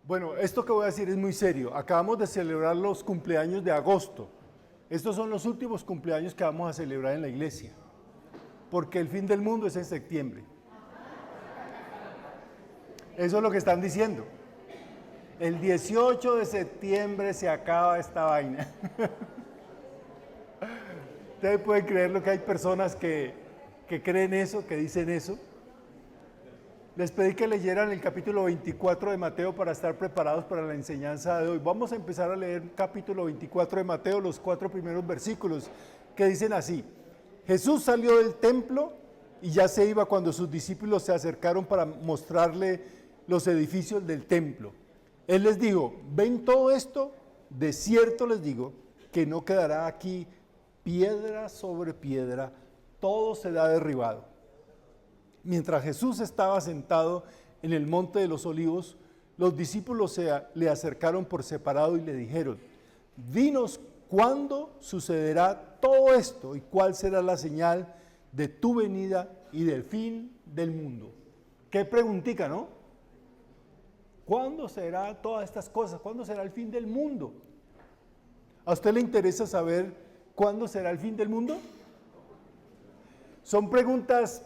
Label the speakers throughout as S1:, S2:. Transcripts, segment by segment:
S1: Bueno, esto que voy a decir es muy serio. Acabamos de celebrar los cumpleaños de agosto. Estos son los últimos cumpleaños que vamos a celebrar en la iglesia, porque el fin del mundo es en septiembre. Eso es lo que están diciendo. El 18 de septiembre se acaba esta vaina. Ustedes pueden creerlo que hay personas que creen eso, que dicen eso. Les pedí que leyeran el capítulo 24 de Mateo para estar preparados para la enseñanza de hoy. Vamos a empezar a leer capítulo 24 de Mateo, los 4 primeros versículos, que dicen así: Jesús salió del templo y ya se iba cuando sus discípulos se acercaron para mostrarle los edificios del templo. Él les dijo: ¿ven todo esto? De cierto les digo que no quedará aquí piedra sobre piedra, todo será derribado. Mientras Jesús estaba sentado en el monte de los olivos, los discípulos le acercaron por separado y le dijeron: dinos cuándo sucederá todo esto y cuál será la señal de tu venida y del fin del mundo. Qué preguntica, ¿no? ¿Cuándo será todas estas cosas? ¿Cuándo será el fin del mundo? ¿A usted le interesa saber cuándo será el fin del mundo? Son preguntas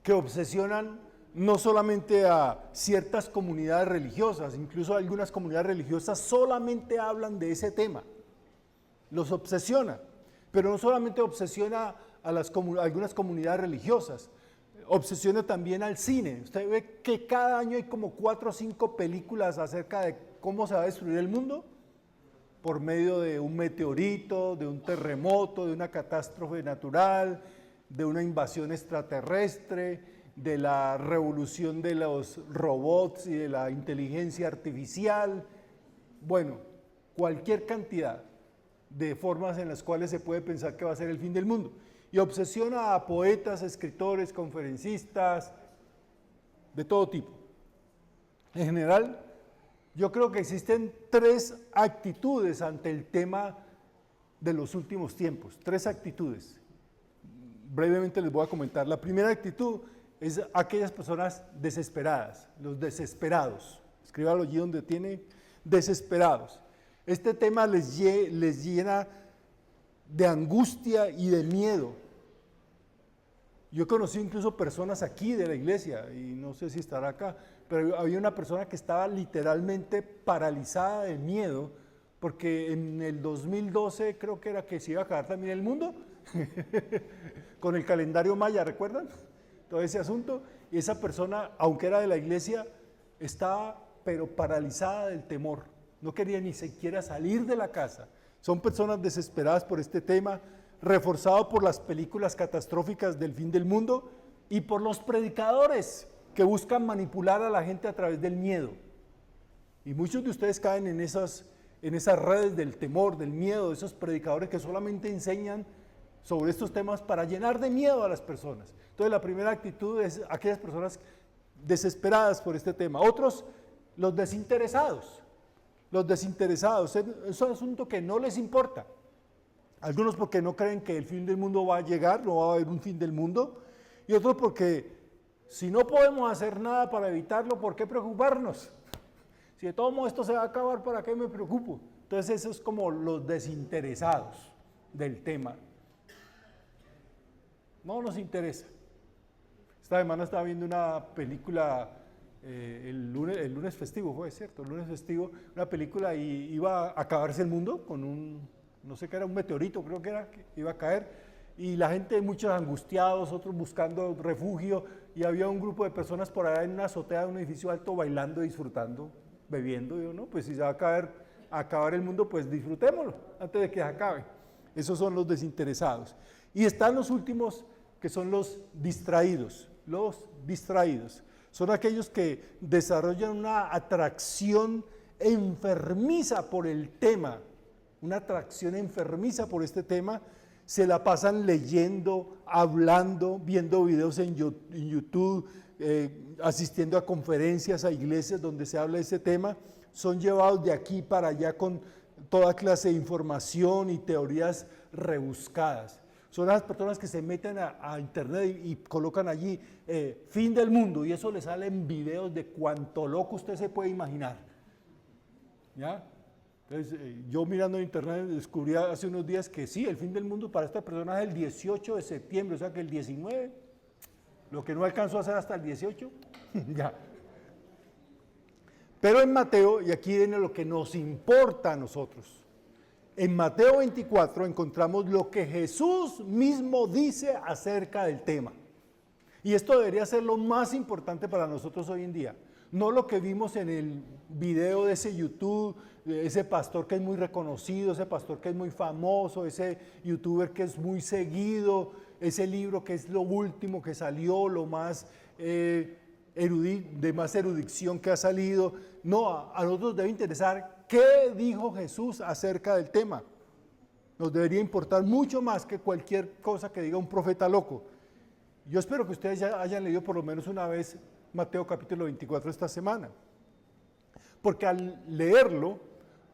S1: que obsesionan no solamente a ciertas comunidades religiosas, incluso algunas comunidades religiosas solamente hablan de ese tema, los obsesiona, pero no solamente obsesiona a algunas comunidades religiosas, obsesiona también al cine. Usted ve que cada año hay como 4 o 5 películas acerca de cómo se va a destruir el mundo, por medio de un meteorito, de un terremoto, de una catástrofe natural, de una invasión extraterrestre, de la revolución de los robots y de la inteligencia artificial. Bueno, cualquier cantidad de formas en las cuales se puede pensar que va a ser el fin del mundo. Y obsesiona a poetas, escritores, conferencistas, de todo tipo. En general, yo creo que existen 3 actitudes ante el tema de los últimos tiempos, 3 actitudes. Brevemente les voy a comentar. La primera actitud es aquellas personas desesperadas, los desesperados. Escríbalo allí donde tiene, desesperados. Este tema les llena de angustia y de miedo. Yo conocí incluso personas aquí de la iglesia, y no sé si estará acá, pero había una persona que estaba literalmente paralizada de miedo, porque en el 2012 creo que era que se iba a acabar también el mundo, con el calendario maya, ¿recuerdan? Todo ese asunto, y esa persona, aunque era de la iglesia, estaba pero paralizada del temor, no quería ni siquiera salir de la casa. Son personas desesperadas por este tema, reforzado por las películas catastróficas del fin del mundo y por los predicadores que buscan manipular a la gente a través del miedo. Y muchos de ustedes caen en esas redes del temor, del miedo, de esos predicadores que solamente enseñan sobre estos temas para llenar de miedo a las personas. Entonces la primera actitud es aquellas personas desesperadas por este tema. Otros, los desinteresados. Los desinteresados, es un asunto que no les importa. Algunos porque no creen que el fin del mundo va a llegar, no va a haber un fin del mundo, y otros porque si no podemos hacer nada para evitarlo, ¿por qué preocuparnos? Si de todo modo esto se va a acabar, ¿para qué me preocupo? Entonces eso es como los desinteresados del tema. No nos interesa. Esta semana estaba viendo una película, el lunes festivo fue, ¿cierto? El lunes festivo, una película y iba a acabarse el mundo con no sé qué era, un meteorito creo que era, que iba a caer, y la gente, muchos angustiados, otros buscando refugio, y había un grupo de personas por allá en una azotea de un edificio alto bailando, disfrutando, bebiendo. Y yo, no, pues si se va a acabar el mundo, pues disfrutémoslo antes de que se acabe. Esos son los desinteresados. Y están los últimos, que son los distraídos. Los distraídos son aquellos que desarrollan una atracción enfermiza por el tema, una atracción enfermiza por este tema, se la pasan leyendo, hablando, viendo videos en YouTube, asistiendo a conferencias, a iglesias donde se habla de este tema, son llevados de aquí para allá con toda clase de información y teorías rebuscadas. Son las personas que se meten a internet y colocan allí fin del mundo, y eso les salen videos de cuánto loco usted se puede imaginar. ¿Ya? Entonces, yo mirando en internet descubrí hace unos días que sí, el fin del mundo para esta persona es el 18 de septiembre, o sea que el 19, lo que no alcanzó a hacer hasta el 18, ya. Pero en Mateo, y aquí viene lo que nos importa a nosotros, en Mateo 24 encontramos lo que Jesús mismo dice acerca del tema. Y esto debería ser lo más importante para nosotros hoy en día. No lo que vimos en el video de ese YouTube, de ese pastor que es muy reconocido, ese pastor que es muy famoso, ese youtuber que es muy seguido, ese libro que es lo último que salió, lo más de más erudición que ha salido. No, a nosotros debe interesar qué dijo Jesús acerca del tema. Nos debería importar mucho más que cualquier cosa que diga un profeta loco. Yo espero que ustedes ya hayan leído por lo menos una vez Mateo capítulo 24 esta semana. Porque al leerlo,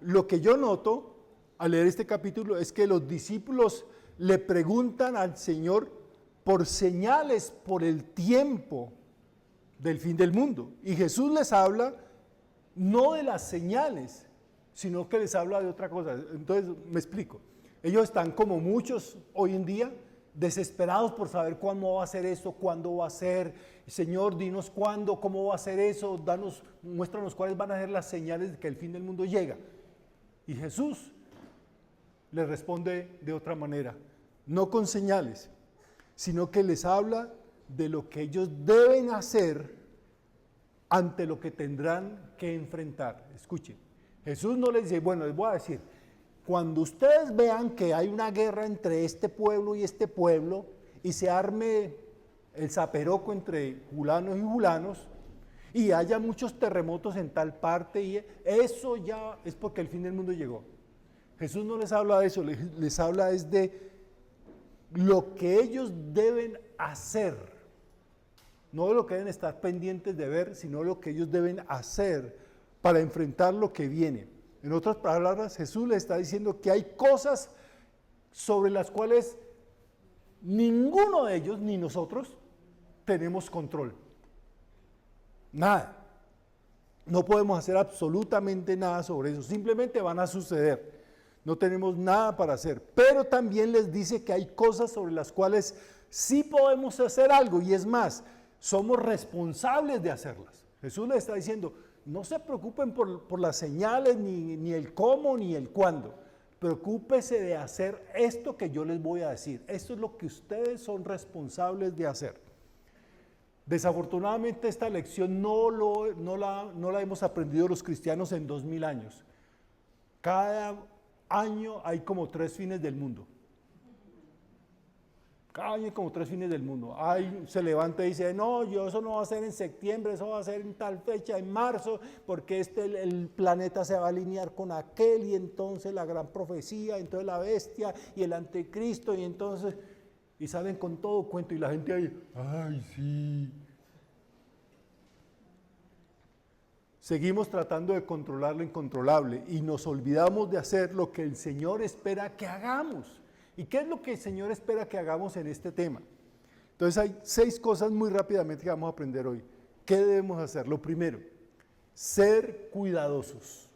S1: lo que yo noto al leer este capítulo es que los discípulos le preguntan al Señor por señales por el tiempo del fin del mundo. Y Jesús les habla no de las señales, sino que les habla de otra cosa. Entonces, me explico. Ellos están como muchos hoy en día, desesperados por saber cuándo va a ser eso, cuándo va a ser. Señor, dinos cuándo, cómo va a ser eso, muéstranos cuáles van a ser las señales de que el fin del mundo llega. Y Jesús les responde de otra manera, no con señales, sino que les habla de lo que ellos deben hacer ante lo que tendrán que enfrentar. Escuchen, Jesús no les dice, bueno, les voy a decir, cuando ustedes vean que hay una guerra entre este pueblo y este pueblo y se arme el zaperoco entre julanos y julanos y haya muchos terremotos en tal parte y eso ya es porque el fin del mundo llegó. Jesús no les habla de eso, les habla es de lo que ellos deben hacer, no de lo que deben estar pendientes de ver, sino lo que ellos deben hacer para enfrentar lo que viene. En otras palabras, Jesús les está diciendo que hay cosas sobre las cuales ninguno de ellos, ni nosotros, tenemos control. Nada. No podemos hacer absolutamente nada sobre eso. Simplemente van a suceder. No tenemos nada para hacer. Pero también les dice que hay cosas sobre las cuales sí podemos hacer algo. Y es más, somos responsables de hacerlas. Jesús les está diciendo, no se preocupen por las señales, ni el cómo, ni el cuándo. Preocúpese de hacer esto que yo les voy a decir. Esto es lo que ustedes son responsables de hacer. Desafortunadamente esta lección no la hemos aprendido los cristianos en 2000 años. Cada año hay como 3 fines del mundo. Cada año hay como 3 fines del mundo. Se levanta y dice, no, eso no va a ser en septiembre, eso va a ser en tal fecha, en marzo, porque el planeta se va a alinear con aquel, y entonces la gran profecía, entonces la bestia, y el anticristo, y entonces, y salen con todo cuento, y la gente ahí, ay, sí. Seguimos tratando de controlar lo incontrolable, y nos olvidamos de hacer lo que el Señor espera que hagamos. ¿Y qué es lo que el Señor espera que hagamos en este tema? Entonces hay 6 cosas muy rápidamente que vamos a aprender hoy. ¿Qué debemos hacer? Lo primero, ser cuidadosos.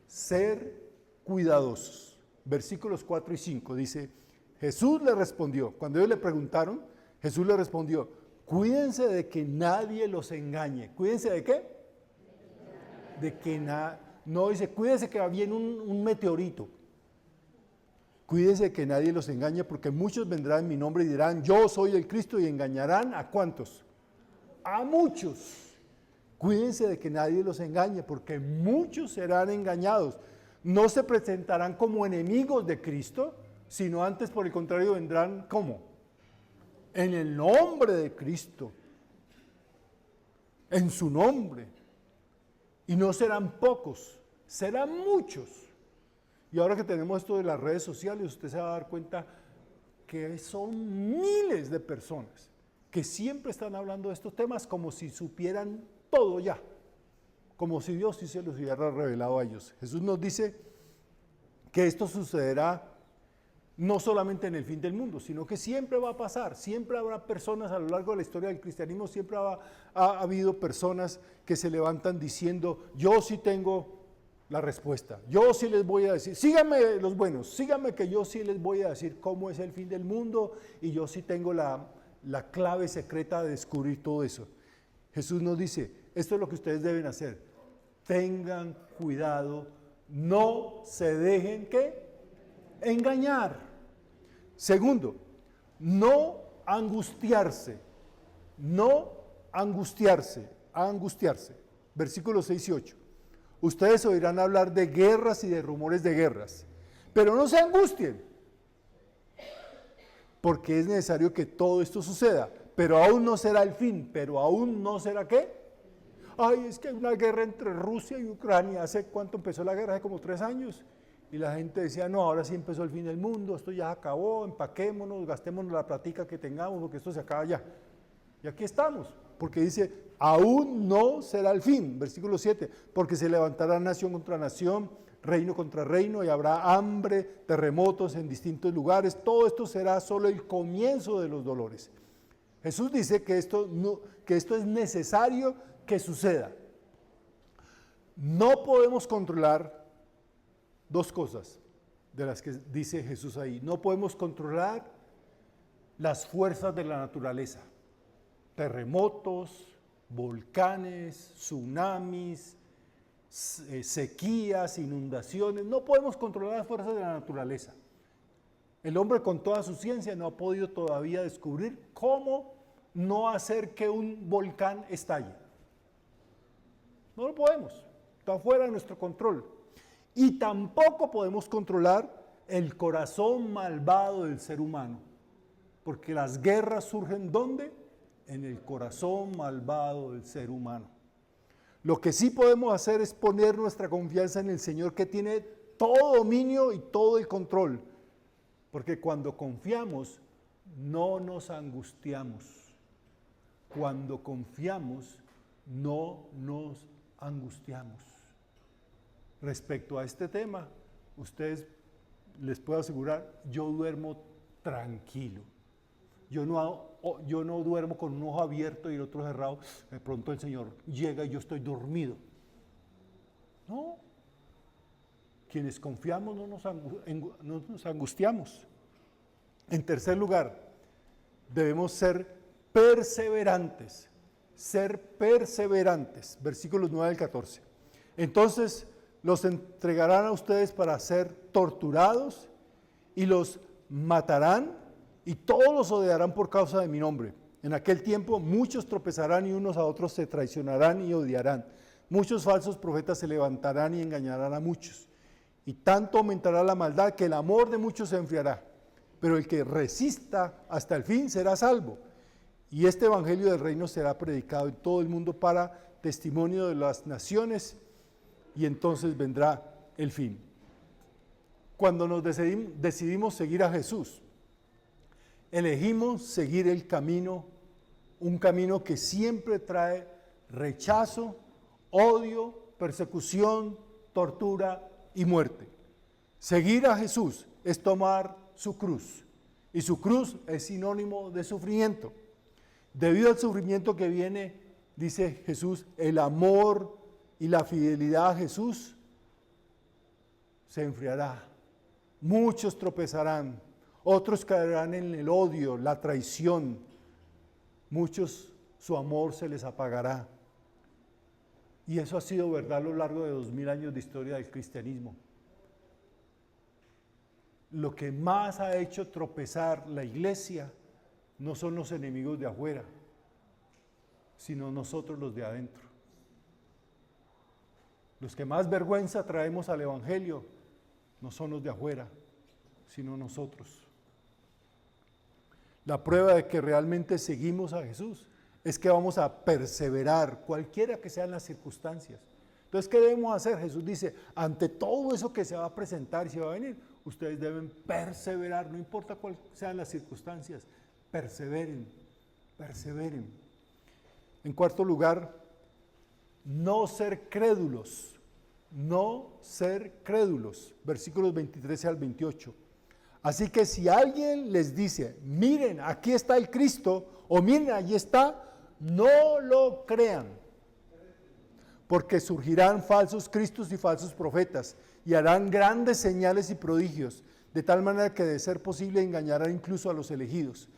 S1: Ser cuidadosos. Versículos 4 y 5 dice, Jesús le respondió, cuando ellos le preguntaron, Jesús le respondió, cuídense de que nadie los engañe. ¿Cuídense de qué? De que no dice, cuídense que viene un meteorito. Cuídense que nadie los engañe, porque muchos vendrán en mi nombre y dirán, yo soy el Cristo, y engañarán ¿a cuántos? A muchos. Cuídense de que nadie los engañe, porque muchos serán engañados. No se presentarán como enemigos de Cristo, sino antes, por el contrario, vendrán ¿cómo? En el nombre de Cristo, en su nombre. Y no serán pocos, serán muchos. Y ahora que tenemos esto de las redes sociales, usted se va a dar cuenta que son miles de personas que siempre están hablando de estos temas como si supieran todo ya, como si Dios sí se los hubiera revelado a ellos. Jesús nos dice que esto sucederá no solamente en el fin del mundo, sino que siempre va a pasar, siempre habrá personas a lo largo de la historia del cristianismo, siempre ha habido personas que se levantan diciendo, yo sí tengo la respuesta. Yo sí les voy a decir, síganme los buenos, síganme que yo sí les voy a decir cómo es el fin del mundo y yo sí tengo la clave secreta de descubrir todo eso. Jesús nos dice, esto es lo que ustedes deben hacer. Tengan cuidado, no se dejen ¿qué? Engañar. Segundo, no angustiarse. No angustiarse. Versículos 6 y 8. Ustedes oirán hablar de guerras y de rumores de guerras, pero no se angustien, porque es necesario que todo esto suceda, pero aún no será el fin. ¿Pero aún no será qué? Ay, es que hay una guerra entre Rusia y Ucrania. ¿Hace cuánto empezó la guerra? Hace como 3 años. Y la gente decía, no, ahora sí empezó el fin del mundo, esto ya acabó, empaquémonos, gastémonos la platica que tengamos, porque esto se acaba ya. Y aquí estamos, porque dice, aún no será el fin, versículo 7, porque se levantará nación contra nación, reino contra reino, y habrá hambre, terremotos en distintos lugares. Todo esto será solo el comienzo de los dolores. Jesús dice que esto es necesario que suceda. No podemos controlar 2 cosas de las que dice Jesús ahí. No podemos controlar las fuerzas de la naturaleza. Terremotos, volcanes, tsunamis, sequías, inundaciones. No podemos controlar las fuerzas de la naturaleza. El hombre con toda su ciencia no ha podido todavía descubrir cómo no hacer que un volcán estalle. No lo podemos, está fuera de nuestro control. Y tampoco podemos controlar el corazón malvado del ser humano, porque las guerras surgen ¿dónde? En el corazón malvado del ser humano. Lo que sí podemos hacer es poner nuestra confianza en el Señor, que tiene todo dominio y todo el control, porque cuando confiamos no nos angustiamos. Cuando confiamos no nos angustiamos. Respecto a este tema, ustedes, les puedo asegurar, yo duermo tranquilo. Yo no duermo con un ojo abierto y el otro cerrado. De pronto el Señor llega y yo estoy dormido. No. Quienes confiamos no nos angustiamos. En tercer lugar, debemos ser perseverantes. Ser perseverantes. Versículos 9 al 14. Entonces los entregarán a ustedes para ser torturados y los matarán y todos los odiarán por causa de mi nombre. En aquel tiempo muchos tropezarán y unos a otros se traicionarán y odiarán. Muchos falsos profetas se levantarán y engañarán a muchos. Y tanto aumentará la maldad que el amor de muchos se enfriará. Pero el que resista hasta el fin será salvo. Y este evangelio del reino será predicado en todo el mundo para testimonio de las naciones, y entonces vendrá el fin. Cuando nos decidimos seguir a Jesús, elegimos seguir el camino, un camino que siempre trae rechazo, odio, persecución, tortura y muerte. Seguir a Jesús es tomar su cruz, y su cruz es sinónimo de sufrimiento. Debido al sufrimiento que viene, dice Jesús, el amor y la fidelidad a Jesús se enfriará. Muchos tropezarán, otros caerán en el odio, la traición. Muchos su amor se les apagará. Y eso ha sido verdad a lo largo de 2000 años de historia del cristianismo. Lo que más ha hecho tropezar la iglesia no son los enemigos de afuera, sino nosotros los de adentro. Los que más vergüenza traemos al evangelio no son los de afuera, sino nosotros. La prueba de que realmente seguimos a Jesús es que vamos a perseverar, cualquiera que sean las circunstancias. Entonces, ¿qué debemos hacer? Jesús dice, ante todo eso que se va a presentar y se va a venir, ustedes deben perseverar, no importa cuáles sean las circunstancias, perseveren, perseveren. En cuarto lugar, no ser crédulos, versículos 23 al 28. Así que si alguien les dice, miren, aquí está el Cristo, o miren, allí está, no lo crean. porque surgirán falsos cristos y falsos profetas, y harán grandes señales y prodigios, de tal manera que de ser posible engañarán incluso a los elegidos.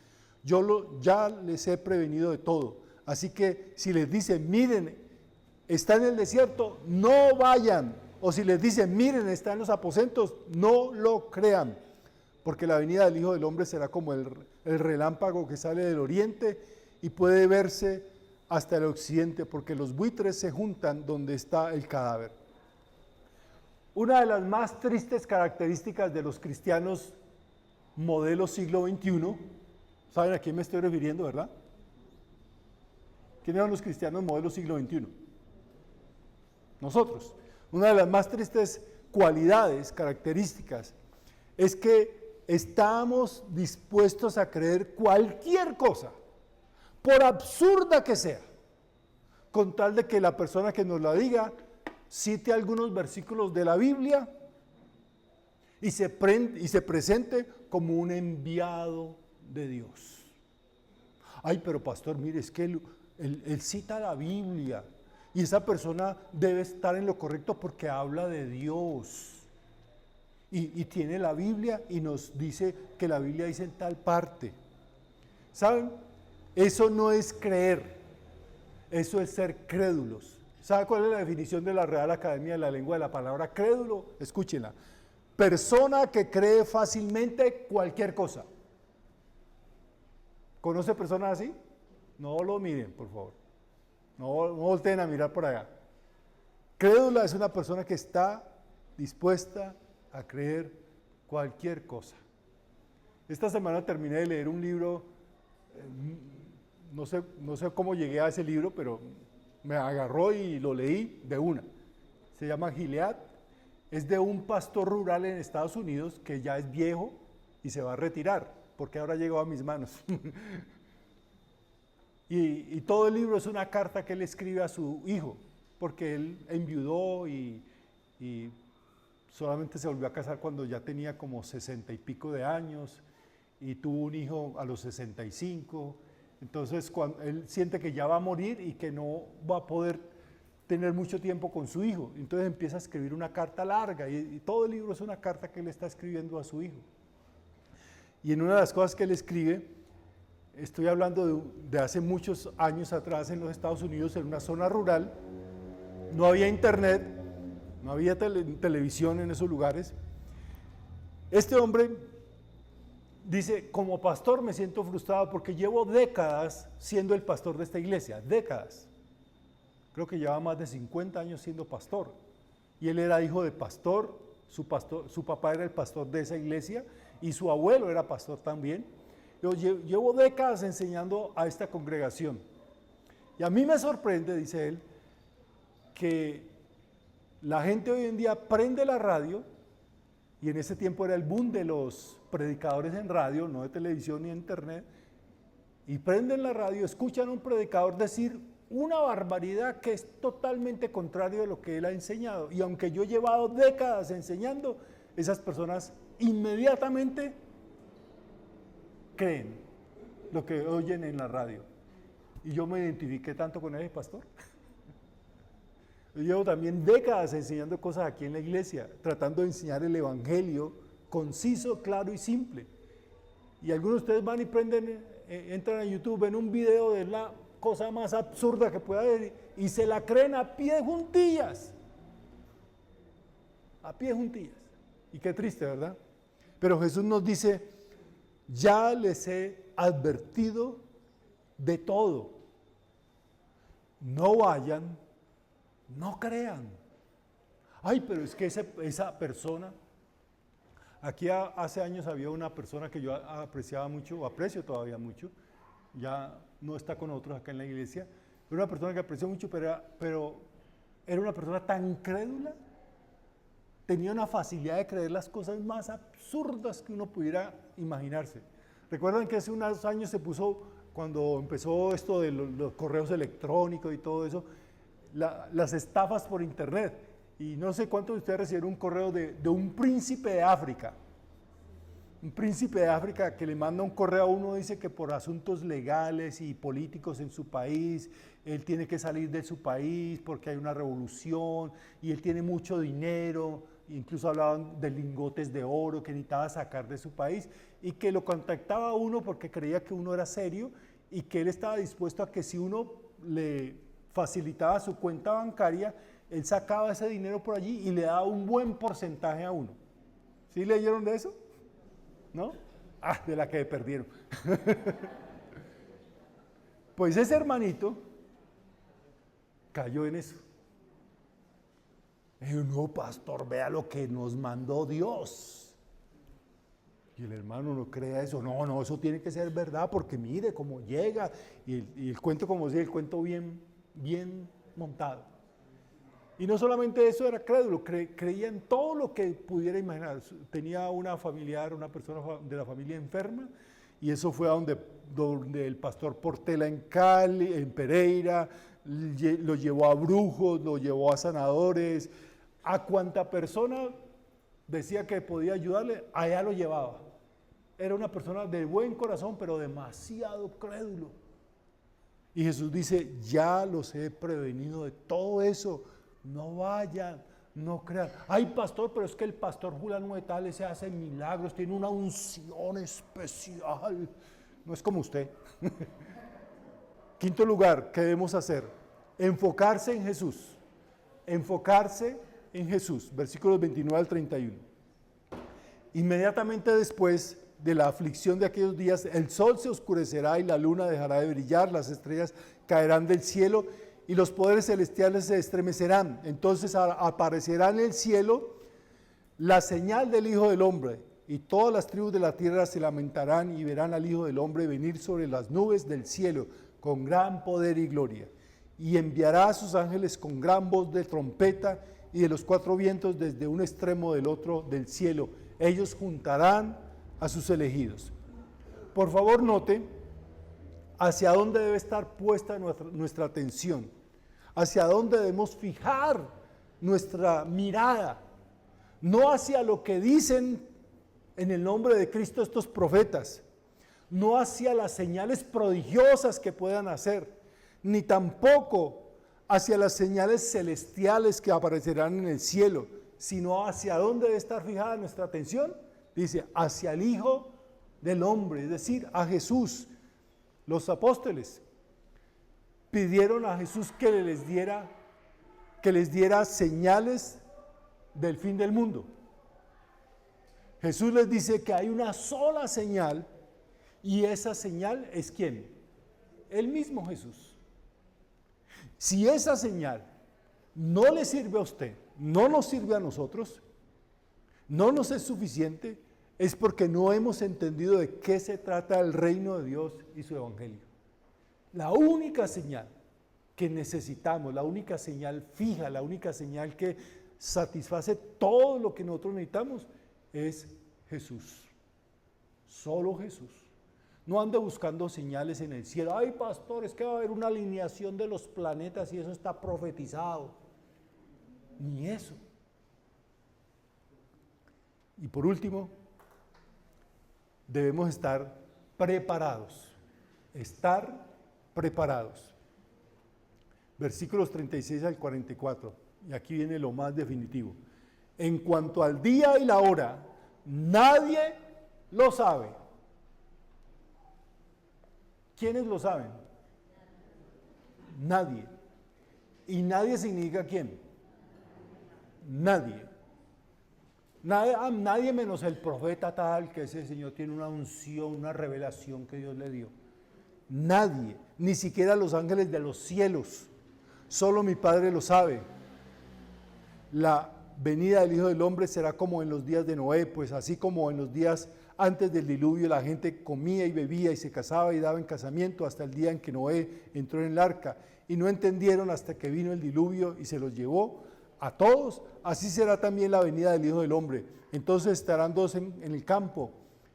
S1: Ya les he prevenido de todo, así que si les dicen, miren, está en el desierto, no vayan, o si les dicen, miren, está en los aposentos, no lo crean, porque la venida del Hijo del Hombre será como el relámpago que sale del oriente y puede verse hasta el occidente, porque los buitres se juntan donde está el cadáver. Una de las más tristes características de los cristianos modelo siglo XXI, ¿saben a quién me estoy refiriendo, verdad? ¿Quiénes son los cristianos modelo siglo XXI? Nosotros. Una de las más tristes cualidades, características, es que estamos dispuestos a creer cualquier cosa, por absurda que sea, con tal de que la persona que nos la diga cite algunos versículos de la Biblia y se presente como un enviado de Dios. Ay, pero pastor, mire, es que él cita la Biblia y esa persona debe estar en lo correcto porque habla de Dios y tiene la Biblia y nos dice que la Biblia dice en tal parte. ¿Saben? Eso no es creer, eso es ser crédulos. ¿Sabe cuál es la definición de la Real Academia de la Lengua de la palabra crédulo? Escúchenla. Persona que cree fácilmente cualquier cosa. ¿Conoce personas así? No lo miren, por favor. No volteen a mirar por allá. Crédula es una persona que está dispuesta a creer cualquier cosa. Esta semana terminé de leer un libro, no sé cómo llegué a ese libro, pero me agarró y lo leí de una. Se llama Gilead, es de un pastor rural en Estados Unidos que ya es viejo y se va a retirar, porque ahora llegó a mis manos. y todo el libro es una carta que él escribe a su hijo, porque él enviudó y solamente se volvió a casar cuando ya tenía como 60 y pico de años y tuvo un hijo a los 65. Entonces cuando él siente que ya va a morir y que no va a poder tener mucho tiempo con su hijo, entonces empieza a escribir una carta larga y todo el libro es una carta que él está escribiendo a su hijo. Y en una de las cosas que él escribe, estoy hablando de hace muchos años atrás en los Estados Unidos, en una zona rural, no había internet, no había televisión en esos lugares. Este hombre dice, como pastor me siento frustrado porque llevo décadas siendo el pastor de esta iglesia, décadas. Creo que lleva más de 50 años siendo pastor. Y él era hijo de pastor, su papá era el pastor de esa iglesia y su abuelo era pastor también. Yo llevo décadas enseñando a esta congregación. Y a mí me sorprende, dice él, que la gente hoy en día prende la radio, y en ese tiempo era el boom de los predicadores en radio, no de televisión ni internet, y prenden la radio, escuchan a un predicador decir una barbaridad que es totalmente contrario de lo que él ha enseñado. Y aunque yo he llevado décadas enseñando, esas personas inmediatamente creen lo que oyen en la radio. Y yo me identifiqué tanto con él, pastor. Yo llevo también décadas enseñando cosas aquí en la iglesia, tratando de enseñar el evangelio conciso, claro y simple. Y algunos de ustedes van y entran a YouTube, ven un video de la cosa más absurda que pueda haber y se la creen a pie juntillas. A pie juntillas. Y qué triste, ¿verdad? Pero Jesús nos dice, ya les he advertido de todo. No vayan, no crean. Ay, pero es que esa persona, aquí hace años había una persona que yo apreciaba mucho, o aprecio todavía mucho, ya no está con nosotros acá en la iglesia, era una persona que aprecio mucho, pero era una persona tan crédula, tenía una facilidad de creer las cosas más absurdas que uno pudiera imaginarse. Recuerdan que hace unos años se puso, cuando empezó esto de los correos electrónicos y todo eso, las estafas por internet, y no sé cuántos de ustedes recibieron un correo de un príncipe de África. Un príncipe de África que le manda un correo a uno, dice que por asuntos legales y políticos en su país, él tiene que salir de su país porque hay una revolución y él tiene mucho dinero, incluso hablaban de lingotes de oro que necesitaba sacar de su país y que lo contactaba a uno porque creía que uno era serio y que él estaba dispuesto a que si uno le facilitaba su cuenta bancaria, él sacaba ese dinero por allí y le daba un buen porcentaje a uno. ¿Sí leyeron de eso? ¿No? Ah, de la que perdieron. Pues ese hermanito cayó en eso. Y dijo, no, pastor, vea lo que nos mandó Dios. Y el hermano no crea eso. No, no, eso tiene que ser verdad, porque mire cómo llega. Y el cuento, como decía, el cuento bien montado. Y no solamente eso, era crédulo, creía en todo lo que pudiera imaginar. Tenía una familiar, una persona de la familia enferma, y eso fue a donde el pastor Portela en Cali, en Pereira, lo llevó a brujos, lo llevó a sanadores, a cuanta persona decía que podía ayudarle, allá lo llevaba. Era una persona de buen corazón, pero demasiado crédulo. Y Jesús dice, ya los he prevenido de todo eso. No vayan, no crean. Ay, pastor, pero es que el pastor fulano de tal se hace milagros, tiene una unción especial. No es como usted. Quinto lugar, ¿qué debemos hacer? Enfocarse en Jesús. Enfocarse en Jesús. Versículos 29 al 31. Inmediatamente después de la aflicción de aquellos días, el sol se oscurecerá y la luna dejará de brillar, las estrellas caerán del cielo y los poderes celestiales se estremecerán. Entonces aparecerá en el cielo la señal del Hijo del Hombre, y todas las tribus de la tierra se lamentarán y verán al Hijo del Hombre venir sobre las nubes del cielo con gran poder y gloria. Y enviará a sus ángeles con gran voz de trompeta y de los cuatro vientos desde un extremo del otro del cielo. Ellos juntarán a sus elegidos. Por favor, note hacia dónde debe estar puesta nuestra atención, hacia dónde debemos fijar nuestra mirada, no hacia lo que dicen en el nombre de Cristo estos profetas, no hacia las señales prodigiosas que puedan hacer, ni tampoco hacia las señales celestiales que aparecerán en el cielo, sino hacia dónde debe estar fijada nuestra atención. Dice, hacia el Hijo del Hombre, es decir, a Jesús. Los apóstoles pidieron a Jesús que les diera señales del fin del mundo. Jesús les dice que hay una sola señal, y esa señal es ¿quién? El mismo Jesús. Si esa señal no le sirve a usted, no nos sirve a nosotros, no nos es suficiente, es porque no hemos entendido de qué se trata el reino de Dios y su evangelio. La única señal que necesitamos, la única señal fija, la única señal que satisface todo lo que nosotros necesitamos es Jesús. Solo Jesús. No ande buscando señales en el cielo. Ay, pastor, es que va a haber una alineación de los planetas y eso está profetizado. Ni eso. Y por último, debemos estar preparados. Estar preparados. Versículos 36 al 44. Y aquí viene lo más definitivo. En cuanto al día y la hora, nadie lo sabe. ¿Quiénes lo saben? Nadie. ¿Y nadie significa quién? Nadie. Nadie menos el profeta tal, que ese Señor tiene una unción, una revelación que Dios le dio. Nadie, ni siquiera los ángeles de los cielos. Solo mi Padre lo sabe. La venida del Hijo del Hombre será como en los días de Noé, pues así como en los días antes del diluvio la gente comía y bebía y se casaba y daba en casamiento hasta el día en que Noé entró en el arca, y no entendieron hasta que vino el diluvio y se los llevó a todos. Así será también la venida del Hijo del Hombre. Entonces estarán dos en el campo,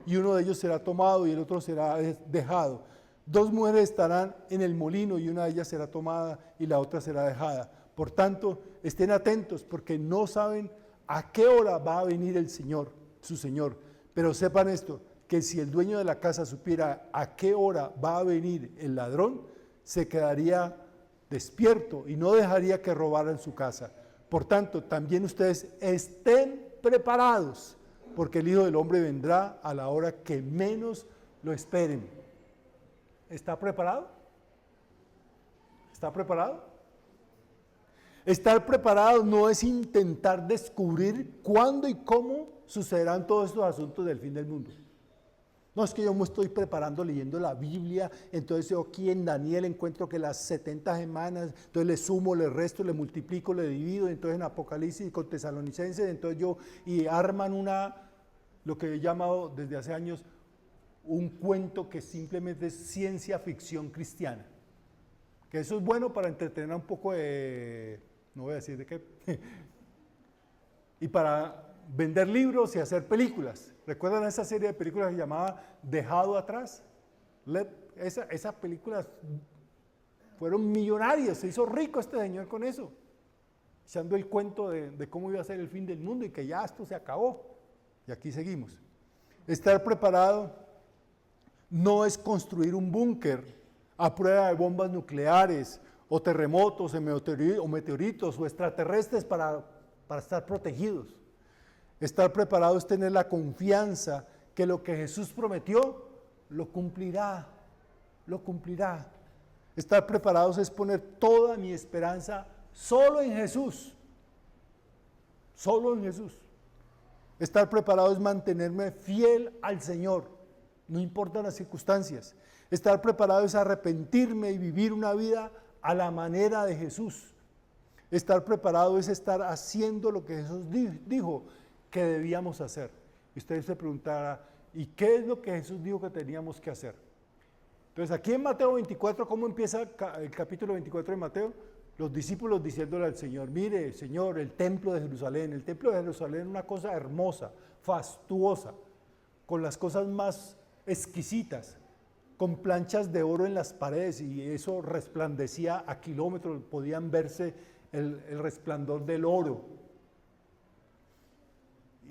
S1: y uno de ellos será tomado y el otro será dejado. Dos mujeres estarán en el molino, y una de ellas será tomada y la otra será dejada. Por tanto, estén atentos, porque no saben a qué hora va a venir el Señor, su Señor. Pero sepan esto, que si el dueño de la casa supiera a qué hora va a venir el ladrón, se quedaría despierto y no dejaría que robaran su casa. Por tanto, también ustedes estén preparados, porque el Hijo del Hombre vendrá a la hora que menos lo esperen. ¿Está preparado? ¿Está preparado? Estar preparado no es intentar descubrir cuándo y cómo sucederán todos estos asuntos del fin del mundo. No es que yo me estoy preparando leyendo la Biblia, entonces yo aquí en Daniel encuentro que las 70 semanas, entonces le sumo, le resto, le multiplico, le divido, entonces en Apocalipsis y con Tesalonicenses, entonces y arman lo que he llamado desde hace años, un cuento que simplemente es ciencia ficción cristiana. Que eso es bueno para entretener un poco de, no voy a decir de qué, y para vender libros y hacer películas. ¿Recuerdan esa serie de películas que se llamaba Dejado Atrás? Esas películas fueron millonarias, se hizo rico este señor con eso, echando el cuento de cómo iba a ser el fin del mundo y que ya esto se acabó. Y aquí seguimos. Estar preparado no es construir un búnker a prueba de bombas nucleares o terremotos o meteoritos o extraterrestres para estar protegidos. Estar preparado es tener la confianza que lo que Jesús prometió lo cumplirá, lo cumplirá. Estar preparados es poner toda mi esperanza solo en Jesús, solo en Jesús. Estar preparado es mantenerme fiel al Señor, no importan las circunstancias. Estar preparado es arrepentirme y vivir una vida a la manera de Jesús. Estar preparado es estar haciendo lo que Jesús dijo que debíamos hacer. Y usted se preguntará, ¿y qué es lo que Jesús dijo que teníamos que hacer? Entonces aquí en Mateo 24, ¿cómo empieza el capítulo 24 de Mateo? Los discípulos diciéndole al Señor, mire Señor, el templo de Jerusalén es una cosa hermosa, fastuosa, con las cosas más exquisitas, con planchas de oro en las paredes y eso resplandecía a kilómetros, podían verse el resplandor del oro.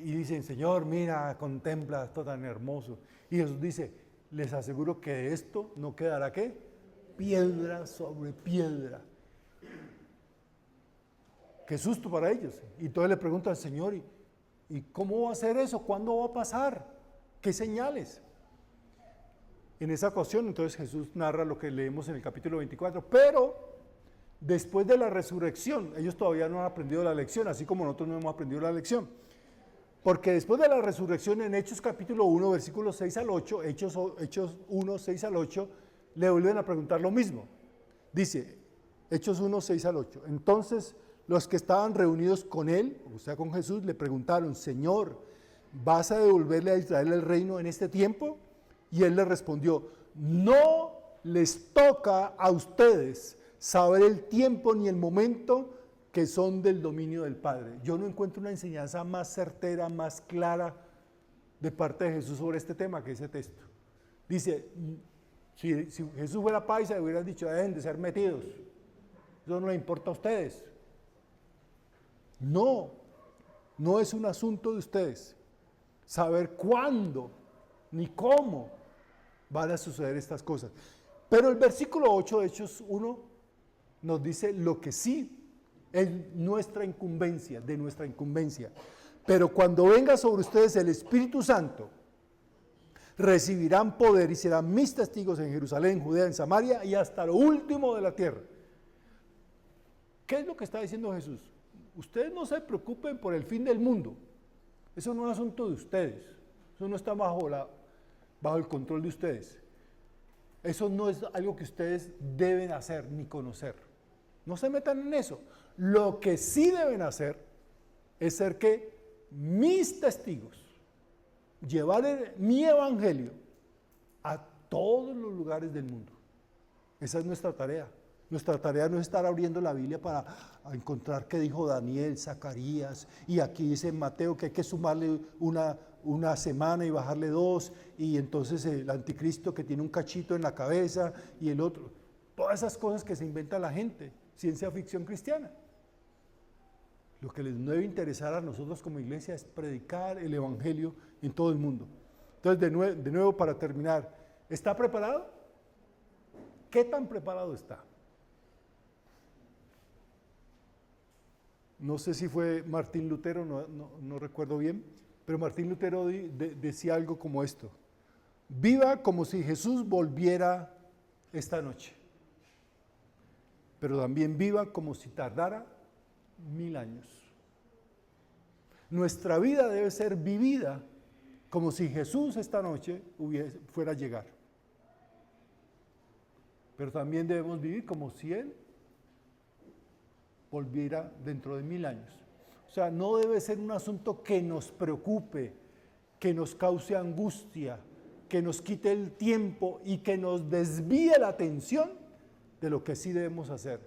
S1: Y dicen, Señor, mira, contempla esto tan hermoso. Y Jesús dice, les aseguro que de esto no quedará, ¿qué? Piedra sobre piedra. Qué susto para ellos. Y entonces le preguntan al Señor, ¿y cómo va a ser eso? ¿Cuándo va a pasar? ¿Qué señales? En esa ocasión, entonces Jesús narra lo que leemos en el capítulo 24, pero después de la resurrección, ellos todavía no han aprendido la lección, así como nosotros no hemos aprendido la lección. Porque después de la resurrección en Hechos capítulo 1, versículos 6 al 8, Hechos 1, 6 al 8, le vuelven a preguntar lo mismo. Dice, Hechos 1, 6 al 8, entonces los que estaban reunidos con él, o sea con Jesús, le preguntaron, Señor, ¿vas a devolverle a Israel el reino en este tiempo? Y él le respondió, no les toca a ustedes saber el tiempo ni el momento que son del dominio del Padre. Yo no encuentro una enseñanza más certera, más clara de parte de Jesús sobre este tema que ese texto. Dice, si Jesús fuera paisa, hubieran dicho, dejen de ser metidos. Eso no le importa a ustedes. No, no es un asunto de ustedes. Saber cuándo ni cómo van a suceder estas cosas. Pero el versículo 8 de Hechos 1 nos dice lo que sí es nuestra incumbencia, de nuestra incumbencia. Pero cuando venga sobre ustedes el Espíritu Santo, recibirán poder y serán mis testigos en Jerusalén, Judea, en Samaria y hasta lo último de la tierra. ¿Qué es lo que está diciendo Jesús? Ustedes no se preocupen por el fin del mundo. Eso no es asunto de ustedes. Eso no está bajo el control de ustedes. Eso no es algo que ustedes deben hacer ni conocer. No se metan en eso. Lo que sí deben hacer es ser que mis testigos, llevar mi evangelio a todos los lugares del mundo. Esa es nuestra tarea. Nuestra tarea no es estar abriendo la Biblia para encontrar qué dijo Daniel, Zacarías, y aquí dice en Mateo que hay que sumarle una semana y bajarle 2, y entonces el anticristo que tiene un cachito en la cabeza y el otro. Todas esas cosas que se inventa la gente, ciencia ficción cristiana. Lo que les debe interesar a nosotros como iglesia es predicar el evangelio en todo el mundo. Entonces, de nuevo para terminar, ¿está preparado? ¿Qué tan preparado está? No sé si fue Martín Lutero, no recuerdo bien, pero Martín Lutero decía algo como esto: viva como si Jesús volviera esta noche, pero también viva como si tardara 1000 años. Nuestra vida debe ser vivida como si Jesús esta noche fuera a llegar, pero también debemos vivir como si Él volviera dentro de 1000 años. O sea, no debe ser un asunto que nos preocupe, que nos cause angustia, que nos quite el tiempo y que nos desvíe la atención de lo que sí debemos hacer: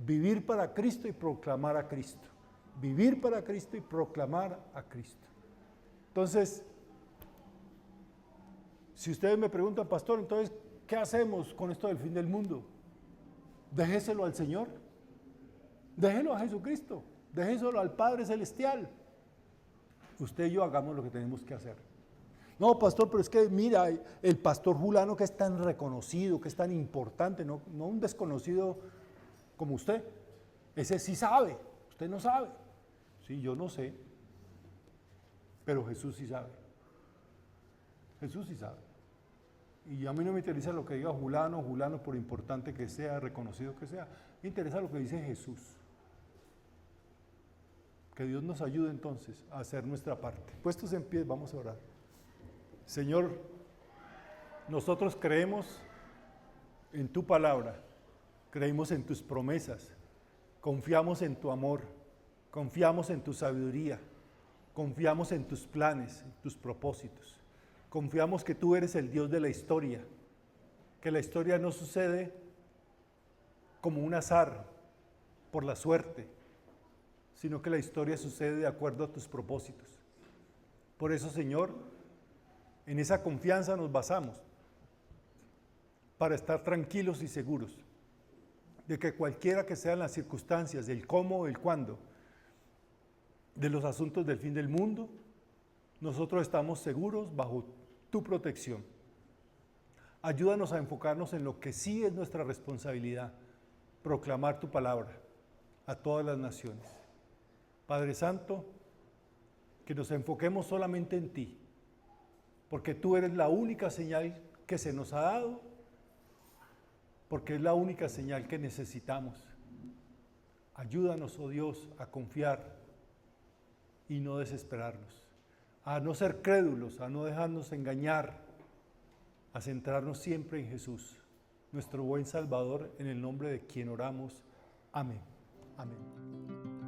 S1: vivir para Cristo y proclamar a Cristo. Vivir para Cristo y proclamar a Cristo. Entonces, si ustedes me preguntan, pastor, entonces, ¿qué hacemos con esto del fin del mundo? Déjeselo al Señor. Déjelo a Jesucristo. Déjeselo al Padre Celestial. Usted y yo hagamos lo que tenemos que hacer. No, pastor, pero es que mira, el pastor fulano, que es tan reconocido, que es tan importante, no un desconocido como usted. Ese sí sabe, usted no sabe. Sí, yo no sé, pero Jesús sí sabe. Jesús sí sabe. Y a mí no me interesa lo que diga fulano, por importante que sea, reconocido que sea. Me interesa lo que dice Jesús. Que Dios nos ayude entonces a hacer nuestra parte. Puestos en pie, vamos a orar. Señor, nosotros creemos en tu palabra, creemos en tus promesas, confiamos en tu amor, confiamos en tu sabiduría, confiamos en tus planes, en tus propósitos. Confiamos que tú eres el Dios de la historia, que la historia no sucede como un azar, por la suerte, sino que la historia sucede de acuerdo a tus propósitos. Por eso, Señor, en esa confianza nos basamos para estar tranquilos y seguros de que cualquiera que sean las circunstancias, el cómo, el cuándo, de los asuntos del fin del mundo, nosotros estamos seguros bajo tu protección. Ayúdanos a enfocarnos en lo que sí es nuestra responsabilidad: proclamar tu palabra a todas las naciones. Padre Santo, que nos enfoquemos solamente en ti, porque tú eres la única señal que se nos ha dado, porque es la única señal que necesitamos. Ayúdanos, oh Dios, a confiar y no desesperarnos, a no ser crédulos, a no dejarnos engañar, a centrarnos siempre en Jesús, nuestro buen Salvador, en el nombre de quien oramos. Amén. Amén.